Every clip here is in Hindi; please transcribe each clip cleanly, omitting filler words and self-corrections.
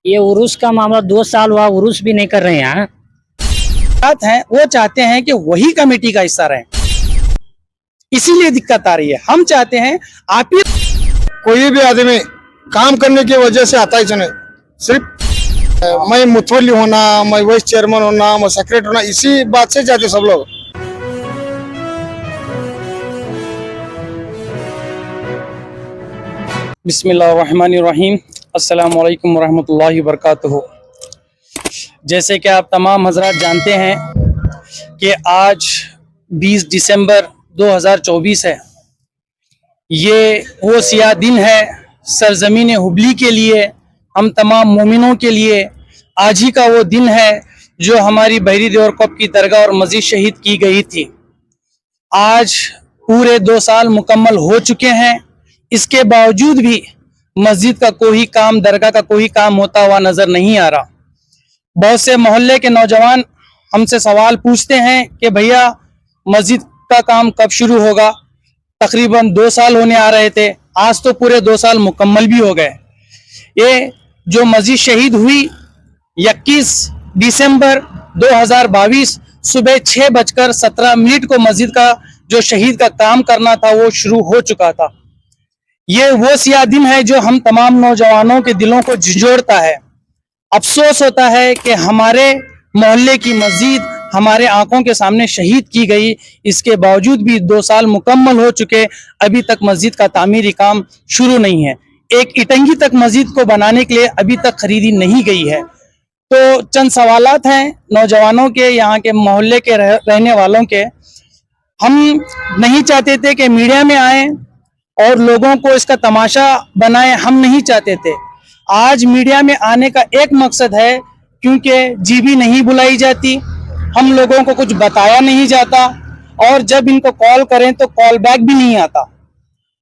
ये उर्स का मामला 2 साल हुआ, उर्स भी नहीं कर रहे हैं। बात है वो चाहते हैं कि वही कमेटी का हिस्सा रहे, इसीलिए दिक्कत आ रही है। हम चाहते हैं आप ही कोई भी आदमी काम करने की वजह से आता ही नहीं, सिर्फ मैं मुतवली होना, मैं वाइस चेयरमैन होना, मैं सेक्रेटरी होना, इसी बात से चाहते सब लोग। बिस्मिल्लाहिर्रहमानिर्रहीम, अस्सलाम वालेकुम रहमतुल्लाहि वबरकातुहू। जैसे कि आप तमाम हजरात जानते हैं कि आज 20 दिसंबर 2024 है। ये वो सियाह दिन है सरजमीन हुबली के लिए, हम तमाम मोमिनों के लिए। आज ही का वो दिन है जो हमारी बहरी देवर कप की दरगाह और मस्जिद शहीद की गई थी। आज पूरे 2 साल मुकम्मल हो चुके हैं। इसके बावजूद भी मस्जिद का कोई काम, दरगाह का कोई काम होता हुआ नजर नहीं आ रहा। बहुत से मोहल्ले के नौजवान हमसे सवाल पूछते हैं कि भैया मस्जिद का काम कब शुरू होगा। तकरीबन 2 साल होने आ रहे थे, आज तो पूरे 2 साल मुकम्मल भी हो गए। ये जो मस्जिद शहीद हुई 21 दिसंबर 2022 सुबह 6:17 को मस्जिद का जो शहीद का काम करना था वो शुरू हो चुका था। ये वो सियाह दिन है जो हम तमाम नौजवानों के दिलों को झिझोड़ता है। अफसोस होता है कि हमारे मोहल्ले की मस्जिद हमारे आंखों के सामने शहीद की गई। इसके बावजूद भी 2 साल मुकम्मल हो चुके, अभी तक मस्जिद का तामीरी काम शुरू नहीं है। एक इटंगी तक मस्जिद को बनाने के लिए अभी तक खरीदी नहीं गई है। तो चंद सवालात हैं नौजवानों के, यहाँ के मोहल्ले के रहने वालों के। हम नहीं चाहते थे कि मीडिया में आए और लोगों को इसका तमाशा बनाए, हम नहीं चाहते थे। आज मीडिया में आने का एक मकसद है, क्योंकि जीबी नहीं बुलाई जाती, हम लोगों को कुछ बताया नहीं जाता, और जब इनको कॉल करें तो कॉल बैक भी नहीं आता।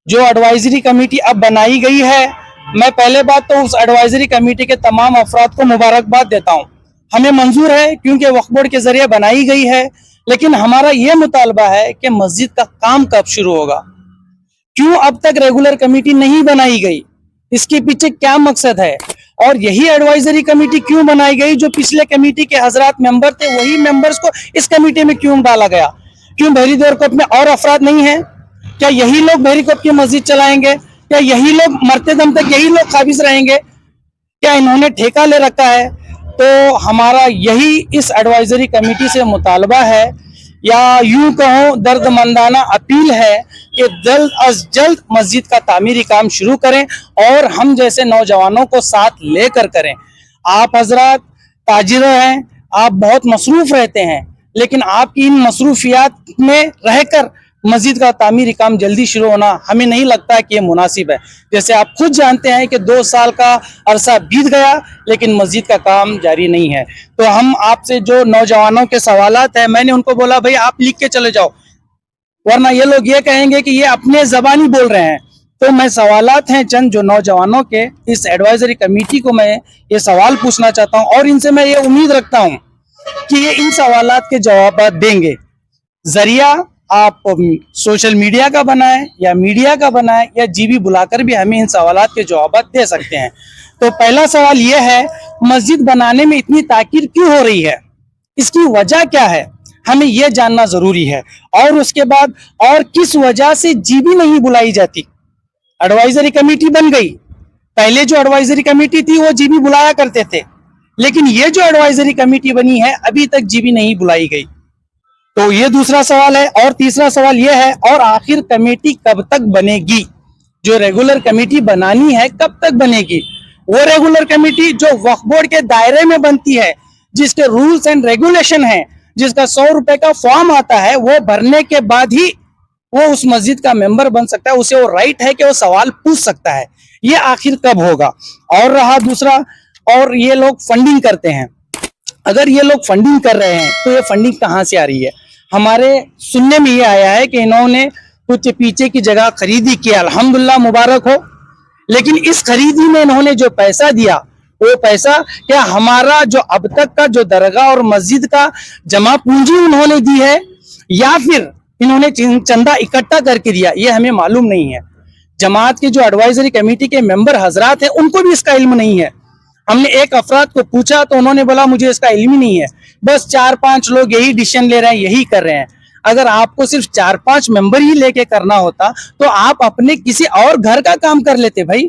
जो एडवाइजरी कमेटी अब बनाई गई है, मैं पहले बात तो उस एडवाइजरी कमेटी के तमाम अफराद को मुबारकबाद देता हूँ। हमें मंजूर है क्योंकि वक्फ बोर्ड के जरिए बनाई गई है, लेकिन हमारा ये मुतालबा है कि मस्जिद का काम कब शुरू होगा। क्यों अब तक रेगुलर कमेटी नहीं बनाई गई, इसके पीछे क्या मकसद है? और यही एडवाइजरी कमेटी क्यों बनाई गई? जो पिछले कमेटी के हजरात मेंबर थे, वही मेंबर्स को इस कमेटी में क्यों डाला गया? क्यों बहरी देवर कप में और अफराद नहीं है? क्या यही लोग बहरी कप की मस्जिद चलाएंगे? क्या यही लोग मरते दम तक यही लोग काबिज रहेंगे? क्या इन्होंने ठेका ले रखा है? तो हमारा यही इस एडवाइजरी कमेटी से मुतालबा है, या यूं कहूं दर्दमंदाना अपील है कि जल्द अज जल्द मस्जिद का तामीरी काम शुरू करें और हम जैसे नौजवानों को साथ लेकर करें। आप हजरात ताजिर हैं, आप बहुत मसरूफ रहते हैं, लेकिन आपकी इन मसरूफियात में रहकर मस्जिद का तामीरी काम जल्दी शुरू होना हमें नहीं लगता कि ये मुनासिब है। जैसे आप खुद जानते हैं कि 2 साल का अरसा बीत गया, लेकिन मस्जिद का काम जारी नहीं है। तो हम आपसे जो नौजवानों के सवालात हैं, मैंने उनको बोला भाई आप लिख के चले जाओ, वरना ये लोग ये कहेंगे कि ये अपने जबानी बोल रहे हैं। तो मैं सवालात हैं चंद जो नौजवानों के, इस एडवाइजरी कमेटी को मैं ये सवाल पूछना चाहता हूँ, और इनसे मैं ये उम्मीद रखता हूँ कि ये इन सवालात के जवाब देंगे। जरिया आप सोशल मीडिया का बनाएं या मीडिया का बनाएं, या जीबी बुलाकर भी हमें इन सवालात के जवाब दे सकते हैं। तो पहला सवाल यह है, मस्जिद बनाने में इतनी ताकीर क्यों हो रही है? इसकी वजह क्या है? हमें यह जानना जरूरी है। और उसके बाद और किस वजह से जीबी नहीं बुलाई जाती? एडवाइजरी कमेटी बन गई, पहले जो एडवाइजरी कमेटी थी वो जीबी बुलाया करते थे, लेकिन ये जो एडवाइजरी कमेटी बनी है अभी तक जीबी नहीं बुलाई गई। तो ये दूसरा सवाल है। और तीसरा सवाल यह है, और आखिर कमेटी कब तक बनेगी? जो रेगुलर कमेटी बनानी है कब तक बनेगी? वो रेगुलर कमेटी जो वक्फ बोर्ड के दायरे में बनती है, जिसके रूल्स एंड रेगुलेशन है, जिसका 100 रुपए का फॉर्म आता है, वो भरने के बाद ही वो उस मस्जिद का मेंबर बन सकता है, उसे वो राइट है कि वो सवाल पूछ सकता है। ये आखिर कब होगा? और रहा दूसरा, और ये लोग फंडिंग करते हैं, अगर ये लोग फंडिंग कर रहे हैं तो ये फंडिंग कहाँ से आ रही है? हमारे सुनने में ये आया है कि इन्होंने कुछ पीछे की जगह खरीदी की, अल्हम्दुलिल्लाह मुबारक हो, लेकिन इस खरीदी में इन्होंने जो पैसा दिया, वो पैसा क्या हमारा जो अब तक का जो दरगाह और मस्जिद का जमा पूंजी उन्होंने दी है, या फिर इन्होंने चंदा इकट्ठा करके दिया? ये हमें मालूम नहीं है। जमात के जो एडवाइजरी कमेटी के मेंबर हजरात हैं उनको भी इसका इल्म नहीं है। हमने एक अफराद को पूछा तो उन्होंने बोला मुझे इसका इल्म ही नहीं है, बस 4-5 लोग यही डिसीजन ले रहे हैं, यही कर रहे हैं। अगर आपको सिर्फ 4-5 मेंबर ही लेके करना होता तो आप अपने किसी और घर का काम कर लेते भाई।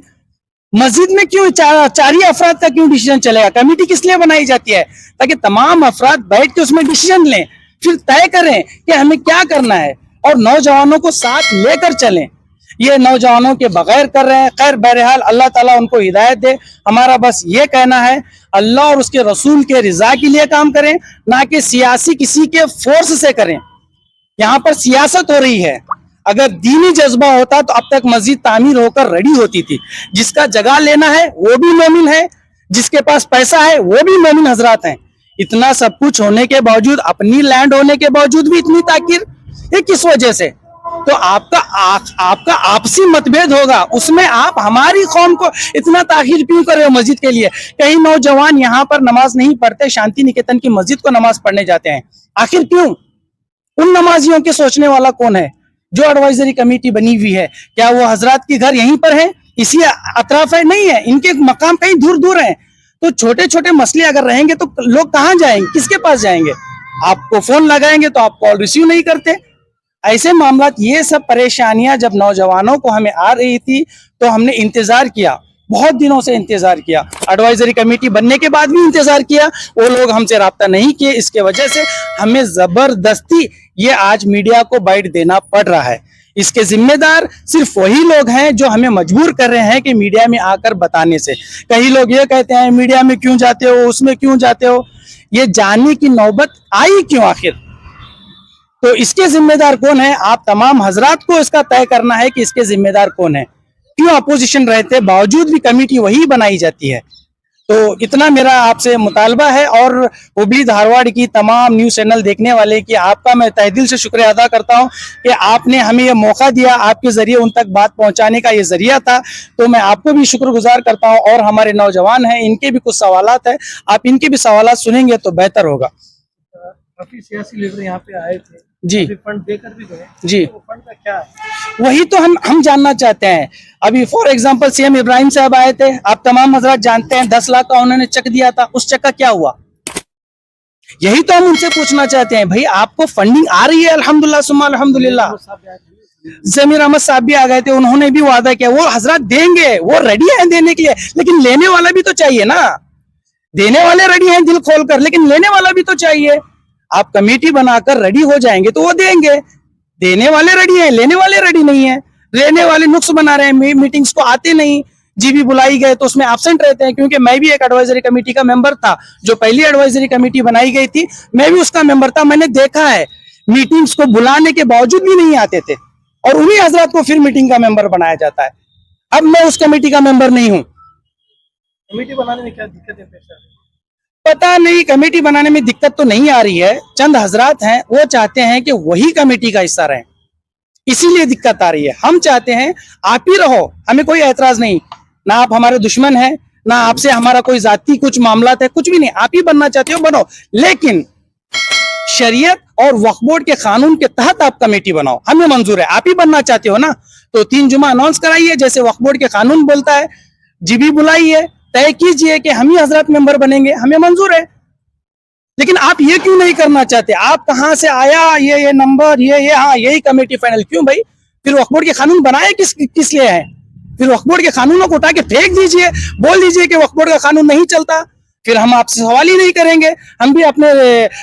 मस्जिद में क्यों चार ही अफराद का क्यों डिसीजन चलेगा? कमेटी किस लिए बनाई जाती है? ताकि तमाम अफराद बैठ के उसमें डिसीजन लें, फिर तय करें कि हमें क्या करना है और नौजवानों को साथ लेकर चलें। ये नौजवानों के बगैर कर रहे हैं। खैर बहरहाल अल्लाह ताला उनको हिदायत दे। हमारा बस ये कहना है अल्लाह और उसके रसूल के रिजा के लिए काम करें, ना कि सियासी किसी के फोर्स से करें। यहाँ पर सियासत हो रही है। अगर दीनी जज्बा होता तो अब तक मस्जिद तामीर होकर रेडी होती थी। जिसका जगह लेना है वो भी मोमिन है, जिसके पास पैसा है वो भी मोमिन हजरात हैं। इतना सब कुछ होने के बावजूद, अपनी लैंड होने के बावजूद भी इतनी ताकीर, ये किस वजह से? तो आपका आपसी मतभेद होगा, उसमें आप हमारी कौम को इतना ताखीर क्यों कर रहे हो मस्जिद के लिए? कई नौजवान यहाँ पर नमाज नहीं पढ़ते, शांति निकेतन की मस्जिद को नमाज पढ़ने जाते हैं। आखिर क्यों? उन नमाजियों के सोचने वाला कौन है? जो एडवाइजरी कमेटी बनी हुई है, क्या वो हजरात के घर यहीं पर है, इसी अतराफ है? नहीं है, इनके मकाम कहीं दूर दूर हैं। तो छोटे छोटे मसले अगर रहेंगे तो लोग कहाँ जाएंगे, किसके पास जाएंगे? आपको फोन लगाएंगे तो आप कॉल रिसीव नहीं करते। ऐसे मामला, ये सब परेशानियां जब नौजवानों को हमें आ रही थी तो हमने इंतजार किया, बहुत दिनों से इंतजार किया। एडवाइजरी कमेटी बनने के बाद भी इंतजार किया, वो लोग हमसे राब्ता नहीं किए। इसके वजह से हमें जबरदस्ती ये आज मीडिया को बाइट देना पड़ रहा है। इसके जिम्मेदार सिर्फ वही लोग हैं जो हमें मजबूर कर रहे हैं कि मीडिया में आकर बताने से। कई लोग ये कहते हैं मीडिया में क्यों जाते हो, उसमें क्यों जाते हो? ये जानने की नौबत आई क्यों आखिर? तो इसके जिम्मेदार कौन है? आप तमाम हजरात को इसका तय करना है कि इसके जिम्मेदार कौन है। क्यों अपोजिशन रहते बावजूद भी कमेटी वही बनाई जाती है? तो इतना मेरा आपसे मुतालबा है। और हुबली धारवाड़ की तमाम न्यूज़ चैनल देखने वाले की आपका मैं तहे दिल से शुक्रिया अदा करता हूं कि आपने हमें ये मौका दिया, आपके जरिए उन तक बात पहुंचाने का ये जरिया था। तो मैं आपको भी शुक्रगुजार करता हूं। और हमारे नौजवान हैं, इनके भी कुछ सवालात है, आप इनके भी सवालात सुनेंगे तो बेहतर होगा। काफी सियासी लीडर यहाँ पे आए थे जी, फंड देकर भी गए जी, तो फंड का क्या है? वही तो हम जानना चाहते हैं। अभी फॉर एग्जांपल सीएम इब्राहिम साहब आए थे, आप तमाम हजरात जानते हैं, 10 लाख का उन्होंने चेक दिया था, उस चेक का क्या हुआ? यही तो हम उनसे पूछना चाहते हैं। भाई आपको फंडिंग आ रही है, अल्हम्दुलिल्लाह सुम्मा अल्हम्दुलिल्लाह। जमीर अहमद साहब भी आ गए थे, उन्होंने भी वादा किया वो हजरात देंगे, वो रेडी है देने के लिए, लेकिन लेने वाला भी तो चाहिए ना। देने वाले रेडी हैं दिल खोलकर, लेकिन लेने वाला भी तो चाहिए। आप कमेटी बनाकर रेडी हो जाएंगे तो वो देंगे। देने वाले रेडी हैं, लेने वाले रेडी नहीं है। लेने वाले नुक्स बना रहे हैं, मीटिंग्स को आते नहीं, जी भी बुलाई गए तो उसमें एब्सेंट रहते हैं। क्योंकि मैं भी एक एडवाइजरी कमेटी का मेंबर था, जो पहली एडवाइजरी कमेटी बनाई गई थी, मैं भी उसका मेंबर था। मैंने देखा है मीटिंग्स को बुलाने के बावजूद भी नहीं आते थे, और उन्हीं हजरात को फिर मीटिंग का मेंबर बनाया जाता है। अब मैं उस कमेटी का मेंबर नहीं हूँ। कमेटी बनाने में क्या दिक्कत है? पेशा पता नहीं, कमेटी बनाने में दिक्कत तो नहीं आ रही है। चंद हजरात हैं वो चाहते हैं कि वही कमेटी का हिस्सा रहें, इसीलिए दिक्कत आ रही है। हम चाहते हैं आप ही रहो, हमें कोई एतराज नहीं, ना आप हमारे दुश्मन हैं, ना आपसे हमारा कोई जाती कुछ मामला है, कुछ भी नहीं। आप ही बनना चाहते हो बनो, लेकिन शरीयत और वक्फ बोर्ड के कानून के तहत आप कमेटी बनाओ, हमें मंजूर है। आप ही बनना चाहते हो ना, तो 3 जुमा अनाउंस कराइए जैसे वक्फ बोर्ड के कानून बोलता है, जीबी बुलाइए, तय कीजिए कि हम ही हजरत मेंबर बनेंगे, हमें मंजूर है। लेकिन आप ये क्यों नहीं करना चाहते? आप कहां से आया ये नंबर, ये हाँ यही कमेटी फाइनल, क्यों भाई? फिर वक्फ बोर्ड के कानून बनाए किस लिए है? फिर वक्फ बोर्ड के कानूनों को उठा के फेंक दीजिए, बोल दीजिए कि वक्फ बोर्ड का कानून नहीं चलता, फिर हम आपसे सवाल ही नहीं करेंगे, हम भी अपने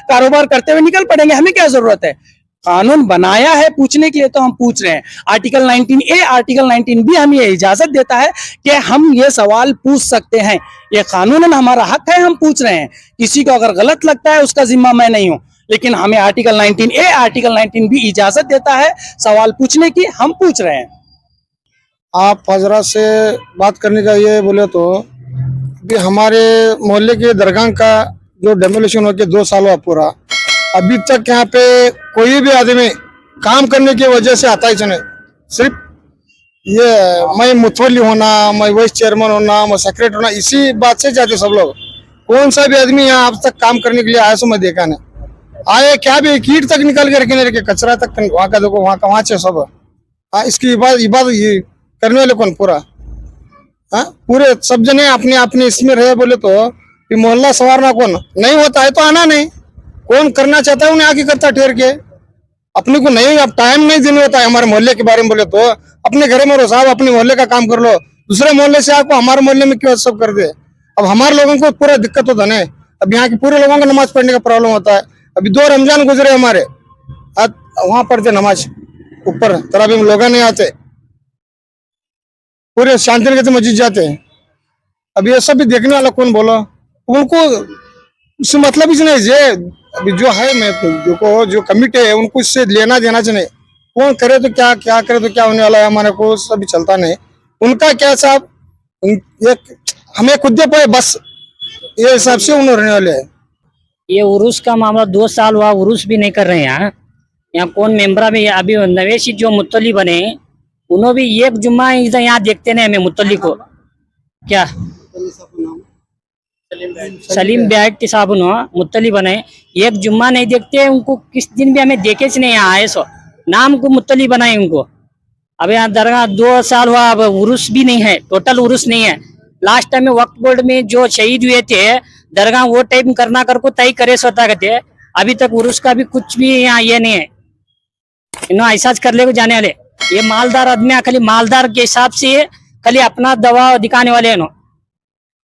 कारोबार करते हुए निकल पड़ेंगे। हमें क्या जरूरत है? कानून बनाया है पूछने के लिए तो हम पूछ रहे हैं। आर्टिकल 19A, आर्टिकल 19B हमें ये इजाजत देता है कि हम ये सवाल पूछ सकते हैं। ये कानूनन हमारा हक है, हम पूछ रहे हैं। किसी को अगर गलत लगता है उसका जिम्मा मैं नहीं हूं, लेकिन हमें आर्टिकल 19A, आर्टिकल 19B इजाजत देता है सवाल पूछने की, हम पूछ रहे हैं। आप हजरत से बात करने का ये बोले तो अभी हमारे मोहल्ले के दरगाह का जो डेमोलिशन हो गया 2 साल हुआ पूरा, अभी तक यहाँ पे कोई भी आदमी काम करने की वजह से आता ही नहीं। सिर्फ ये मैं मुतवली होना, मैं वाइस चेयरमैन होना, मैं सेक्रेटरी होना, इसी बात से चाहते सब लोग। कौन सा भी आदमी यहाँ अब तक काम करने के लिए आया सो मैं देखा नहीं। आए क्या भी कीट तक निकाल के रखे नहीं रखे, कचरा तक वहाँ का देखो, वहाँ का वहाँ से सब। इसकी इबादत करने वाले कौन पूरा? हाँ, पूरे सब जने अपने अपने इसमें रहे बोले तो ये मोहल्ला संवारना कौन नहीं होता है तो आना नहीं, कौन करना चाहता है उन्हें आगे करता ठहर के, अपने को नहीं अब टाइम नहीं देने होता है। हमारे मोहल्ले के बारे में बोले तो अपने घर में रहो साहब, अपने मोहल्ले का काम कर लो, दूसरे मोहल्ले से आपको हमारे मोहल्ले में क्यों सब कर दे। अब हमारे लोगों को पूरा दिक्कत होता है, अब यहाँ के पूरे लोगों को नमाज पढ़ने का प्रॉब्लम होता है। अभी 2 रमजान गुजरे हमारे, आज वहां पढ़ते नमाज ऊपर तरावी में लोग नहीं आते, पूरे शांति निकेतन मस्जिद जाते हैं। अब ये सब भी देखने वाला कौन बोलो, उनको उससे मतलब ही नहीं जे अभी जो है मैं जो कमिटी है उनको इससे लेना देना चाहिए, कौन करे तो क्या क्या करे तो क्या होने वाला है, हमारे को सब चलता नहीं। उनका क्या साहब हमें खुद दे पाए बस, ये हिसाब से उन्होंने रहने वाले हैं। ये उर्स का मामला 2 साल हुआ, उर्स भी नहीं कर रहे हैं यहाँ कौन मेंबरा में। अभी नवेशी जो मुतल्ली बने उन्होंने भी एक जुम्मा इधर यहाँ देखते नहीं हमें मुतल्ली को, क्या सलीम बैग के साहब मुतल्ली बने, एक जुम्मा नहीं देखते उनको, किस दिन भी हमें देखे से नहीं यहाँ आए सो नाम को मुतल्ली बनाए उनको। अब यहाँ दरगाह 2 साल हुआ, अब उर्स भी नहीं है, टोटल उर्स नहीं है। लास्ट टाइम में वक्फ बोर्ड में जो शहीद हुए थे दरगाह वो टाइम करना कर को तय करे सोता कहते, अभी तक उर्स का भी कुछ भी यहाँ ये नहीं है। इन्होंने ऐसा कर ले को जाने वाले, ये मालदार आदमी है, खाली मालदार के हिसाब से खाली अपना दवा दिखाने वाले हैं।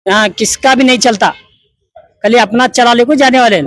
यहाँ किसका भी नहीं चलता, खाली अपना चला ले को जाने वाले हैं।